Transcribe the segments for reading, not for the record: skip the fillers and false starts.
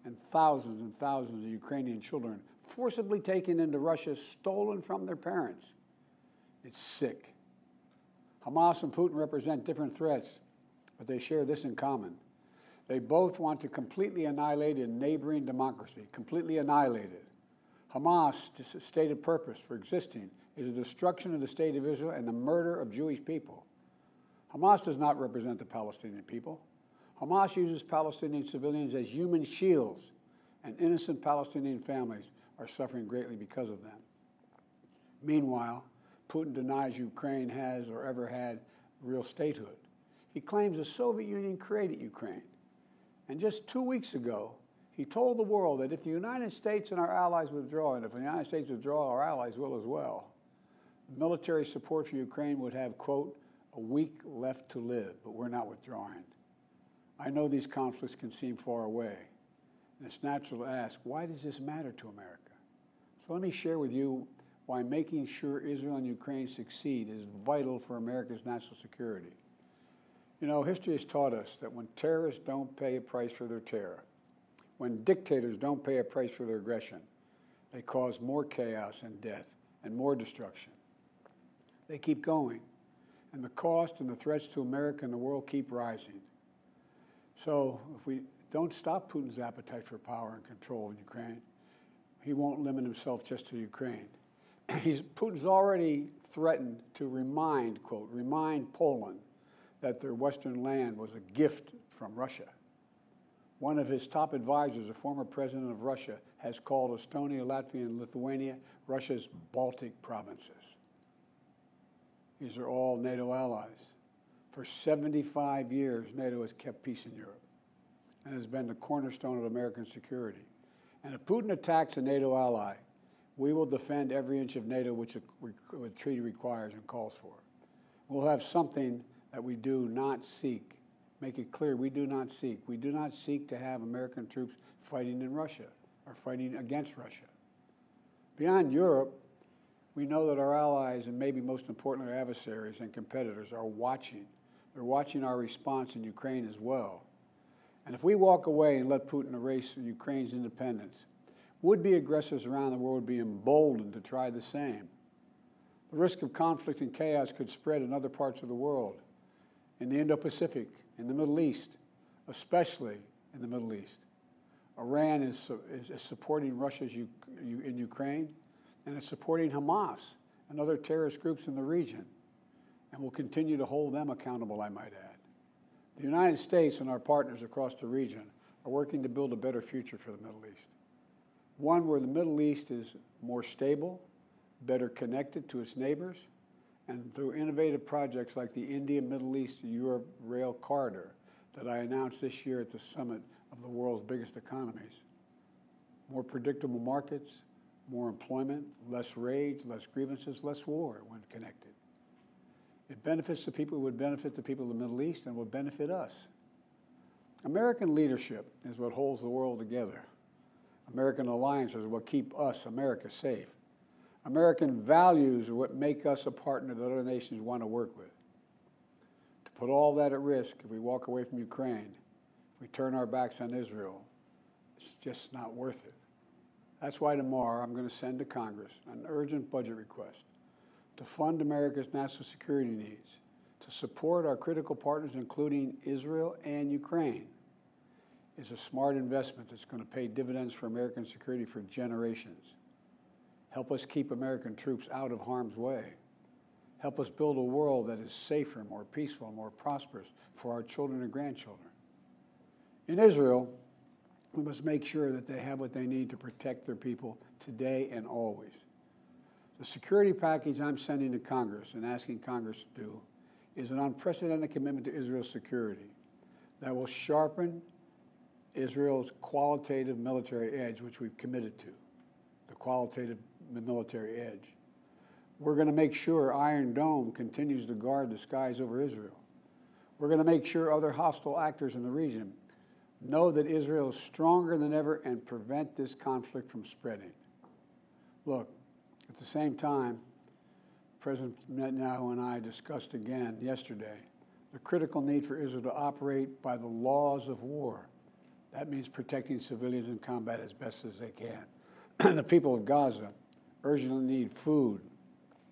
and thousands of Ukrainian children forcibly taken into Russia, stolen from their parents. It's sick. Hamas and Putin represent different threats, but they share this in common. They both want to completely annihilate a neighboring democracy, completely annihilate it. Hamas' stated purpose for existing is the destruction of the state of Israel and the murder of Jewish people. Hamas does not represent the Palestinian people. Hamas uses Palestinian civilians as human shields, and innocent Palestinian families are suffering greatly because of them. Meanwhile, Putin denies Ukraine has or ever had real statehood. He claims the Soviet Union created Ukraine. And just 2 weeks ago, he told the world that if the United States and our allies withdraw, and if the United States withdraw, our allies will as well, military support for Ukraine would have, quote, a week left to live, but we're not withdrawing. I know these conflicts can seem far away, and it's natural to ask, why does this matter to America? So let me share with you why making sure Israel and Ukraine succeed is vital for America's national security. You know, history has taught us that when terrorists don't pay a price for their terror, when dictators don't pay a price for their aggression, they cause more chaos and death and more destruction. They keep going, and the cost and the threats to America and the world keep rising. So if we don't stop Putin's appetite for power and control in Ukraine, he won't limit himself just to Ukraine. Putin's already threatened to remind Poland that their Western land was a gift from Russia. One of his top advisors, a former president of Russia, has called Estonia, Latvia, and Lithuania Russia's Baltic provinces. These are all NATO allies. For 75 years, NATO has kept peace in Europe and has been the cornerstone of American security. And if Putin attacks a NATO ally, we will defend every inch of NATO which the treaty requires and calls for. We'll have something that we do not seek. Make it clear, we do not seek. We do not seek to have American troops fighting in Russia or fighting against Russia. Beyond Europe, we know that our allies, and maybe most importantly our adversaries and competitors, are watching. They're watching our response in Ukraine as well. And if we walk away and let Putin erase Ukraine's independence, would-be aggressors around the world would be emboldened to try the same. The risk of conflict and chaos could spread in other parts of the world, in the Indo-Pacific, in the Middle East, especially in the Middle East. Iran is supporting Russia in Ukraine, and it's supporting Hamas and other terrorist groups in the region, and will continue to hold them accountable, I might add. The United States and our partners across the region are working to build a better future for the Middle East. One where the Middle East is more stable, better connected to its neighbors, and through innovative projects like the India-Middle East-Europe Rail Corridor that I announced this year at the summit of the world's biggest economies. More predictable markets, more employment, less rage, less grievances, less war when connected. It benefits the people who would benefit the people of the Middle East and would benefit us. American leadership is what holds the world together. American alliances are what keep us, America, safe. American values are what make us a partner that other nations want to work with. To put all that at risk, if we walk away from Ukraine, if we turn our backs on Israel, it's just not worth it. That's why tomorrow I'm going to send to Congress an urgent budget request to fund America's national security needs, to support our critical partners, including Israel and Ukraine, is a smart investment that's going to pay dividends for American security for generations. Help us keep American troops out of harm's way. Help us build a world that is safer, more peaceful, more prosperous for our children and grandchildren. In Israel, we must make sure that they have what they need to protect their people today and always. The security package I'm sending to Congress and asking Congress to do is an unprecedented commitment to Israel's security that will sharpen Israel's qualitative military edge, which we've committed to, the qualitative military edge. We're going to make sure Iron Dome continues to guard the skies over Israel. We're going to make sure other hostile actors in the region know that Israel is stronger than ever and prevent this conflict from spreading. Look, at the same time, President Netanyahu and I discussed again yesterday the critical need for Israel to operate by the laws of war That means protecting civilians in combat as best as they can. The people of Gaza urgently need food,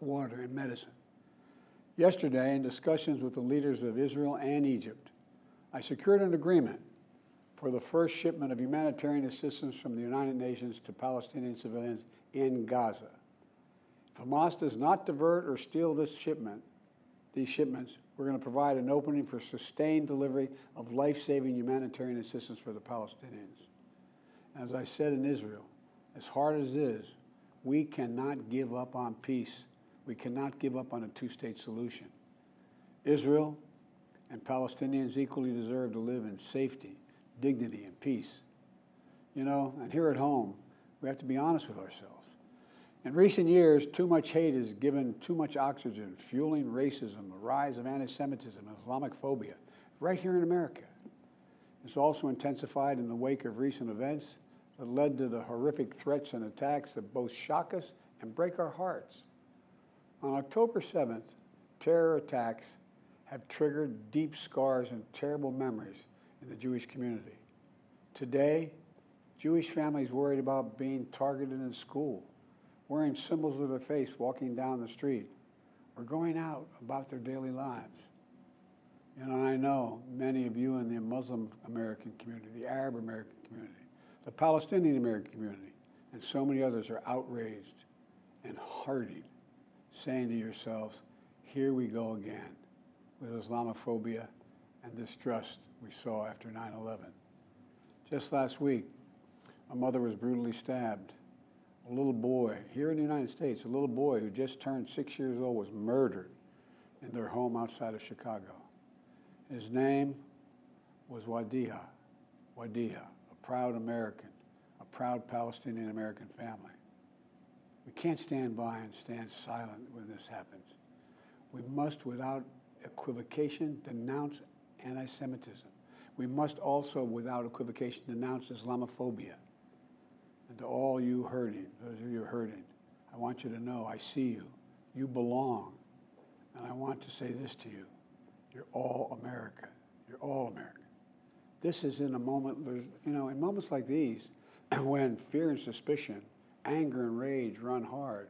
water, and medicine. Yesterday, in discussions with the leaders of Israel and Egypt, I secured an agreement for the first shipment of humanitarian assistance from the United Nations to Palestinian civilians in Gaza. If Hamas does not divert or steal these shipments, we're going to provide an opening for sustained delivery of life-saving humanitarian assistance for the Palestinians. As I said in Israel, as hard as it is, we cannot give up on peace. We cannot give up on a two-state solution. Israel and Palestinians equally deserve to live in safety, dignity, and peace. You know, and here at home, we have to be honest with ourselves. In recent years, too much hate has given too much oxygen, fueling racism, the rise of anti-Semitism, and Islamophobia, right here in America. It's also intensified in the wake of recent events that led to the horrific threats and attacks that both shock us and break our hearts. On October 7th, terror attacks have triggered deep scars and terrible memories in the Jewish community. Today, Jewish families worried about being targeted in school, wearing symbols of their faith, walking down the street, or going out about their daily lives. You know, I know many of you in the Muslim American community, the Arab American community, the Palestinian American community, and so many others are outraged and heartened, saying to yourselves, here we go again with Islamophobia and distrust we saw after 9/11. Just last week, a mother was brutally stabbed. A little boy, here in the United States, a little boy who just turned 6 years old was murdered in their home outside of Chicago. His name was Wadiha, a proud American, a proud Palestinian American family. We can't stand by and stand silent when this happens. We must, without equivocation, denounce anti-Semitism. We must also, without equivocation, denounce Islamophobia. And to all you hurting, those of you hurting, I want you to know I see you. You belong. And I want to say this to you. You're all America. You're all America. This is in a moment, you know, in moments like these, when fear and suspicion, anger and rage run hard,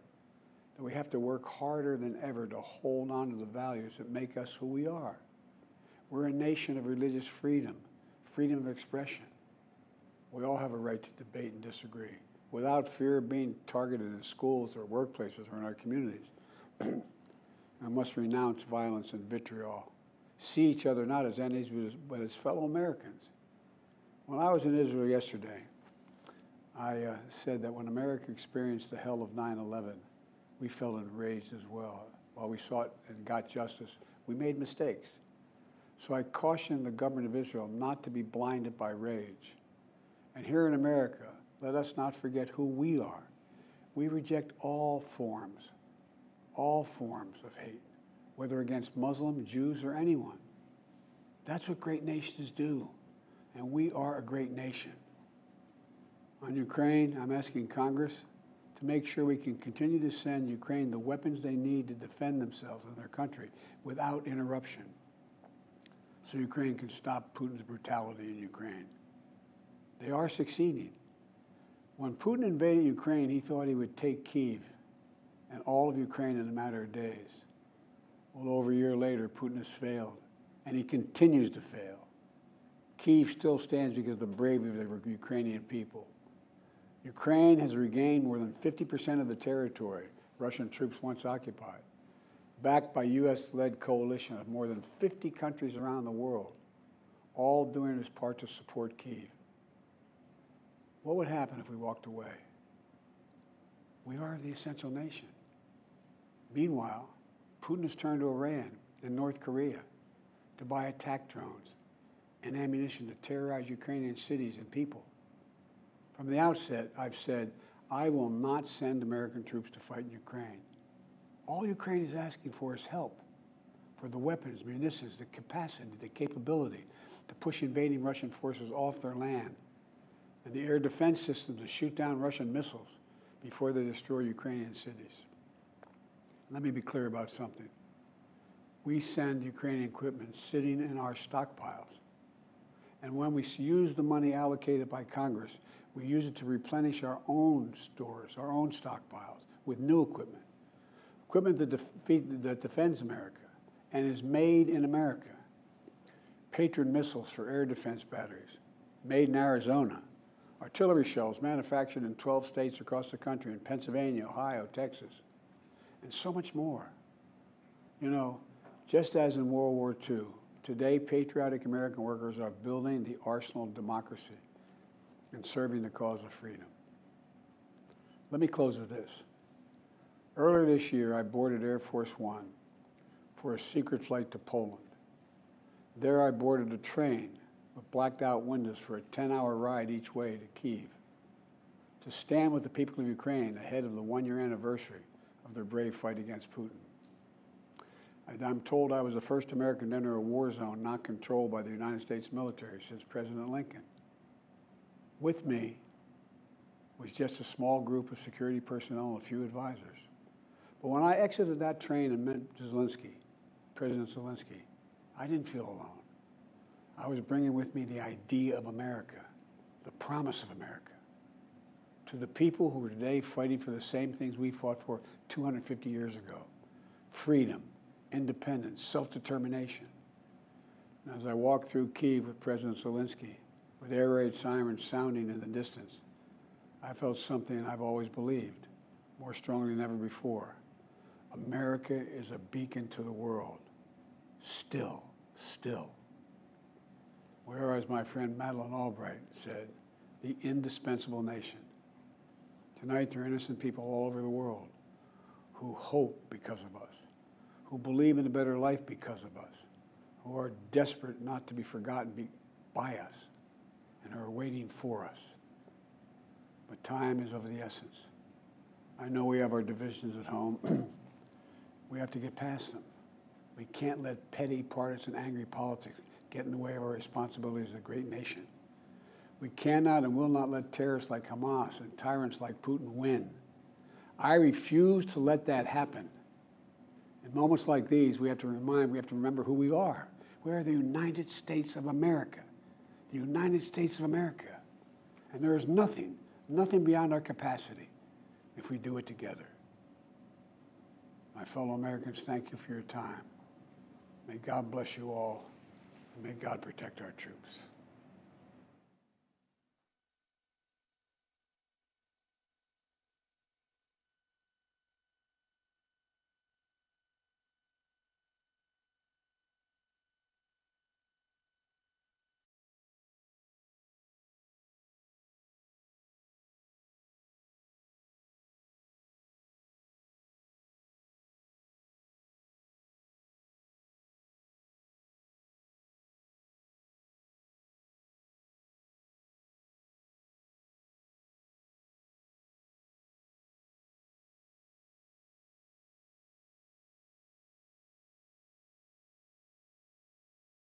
that we have to work harder than ever to hold on to the values that make us who we are. We're a nation of religious freedom, freedom of expression. We all have a right to debate and disagree without fear of being targeted in schools or workplaces or in our communities. We must renounce violence and vitriol. See each other not as enemies, but as fellow Americans. When I was in Israel yesterday, I said that when America experienced the hell of 9/11, we felt enraged as well. While we sought and got justice, we made mistakes. So I cautioned the government of Israel not to be blinded by rage. And here in America, let us not forget who we are. We reject all forms of hate, whether against Muslims, Jews, or anyone. That's what great nations do, and we are a great nation. On Ukraine, I'm asking Congress to make sure we can continue to send Ukraine the weapons they need to defend themselves and their country without interruption, so Ukraine can stop Putin's brutality in Ukraine. They are succeeding. When Putin invaded Ukraine, he thought he would take Kyiv and all of Ukraine in a matter of days. Well, over a year later, Putin has failed, and he continues to fail. Kyiv still stands because of the bravery of the Ukrainian people. Ukraine has regained more than 50% of the territory Russian troops once occupied, backed by U.S.-led coalition of more than 50 countries around the world, all doing its part to support Kyiv. What would happen if we walked away? We are the essential nation. Meanwhile, Putin has turned to Iran and North Korea to buy attack drones and ammunition to terrorize Ukrainian cities and people. From the outset, I've said, I will not send American troops to fight in Ukraine. All Ukraine is asking for is help, for the weapons, munitions, the capacity, the capability to push invading Russian forces off their land, and the air defense systems to shoot down Russian missiles before they destroy Ukrainian cities. Let me be clear about something. We send Ukrainian equipment sitting in our stockpiles, And when we use the money allocated by Congress, we use it to replenish our own stores, our own stockpiles with new equipment. Equipment that defends America and is made in America. Patriot missiles for air defense batteries, made in Arizona. Artillery shells manufactured in 12 states across the country, in Pennsylvania, Ohio, Texas, and so much more. You know, just as in World War II, today patriotic American workers are building the arsenal of democracy and serving the cause of freedom. Let me close with this. Earlier this year, I boarded Air Force One for a secret flight to Poland. There I boarded a train with blacked out windows for a 10-hour ride each way to Kyiv, to stand with the people of Ukraine ahead of the one-year anniversary of their brave fight against Putin. I'm told I was the first American to enter a war zone not controlled by the United States military since President Lincoln. With me was just a small group of security personnel and a few advisors. But when I exited that train and met President Zelensky, I didn't feel alone. I was bringing with me the idea of America, the promise of America, to the people who are today fighting for the same things we fought for 250 years ago: freedom, independence, self-determination. And as I walked through Kyiv with President Zelensky, with air raid sirens sounding in the distance, I felt something I've always believed, more strongly than ever before. America is a beacon to the world. Still. Whereas my friend Madeleine Albright said, the indispensable nation. Tonight there are innocent people all over the world who hope because of us, who believe in a better life because of us, who are desperate not to be forgotten by us, and are waiting for us. But time is of the essence. I know we have our divisions at home. We have to get past them. We can't let petty, partisan, angry politics get in the way of our responsibilities as a great nation. We cannot and will not let terrorists like Hamas and tyrants like Putin win. I refuse to let that happen. In moments like these, we have to remember who we are. We are the United States of America. The United States of America. And there is nothing beyond our capacity if we do it together. My fellow Americans, thank you for your time. May God bless you all, and may God protect our troops.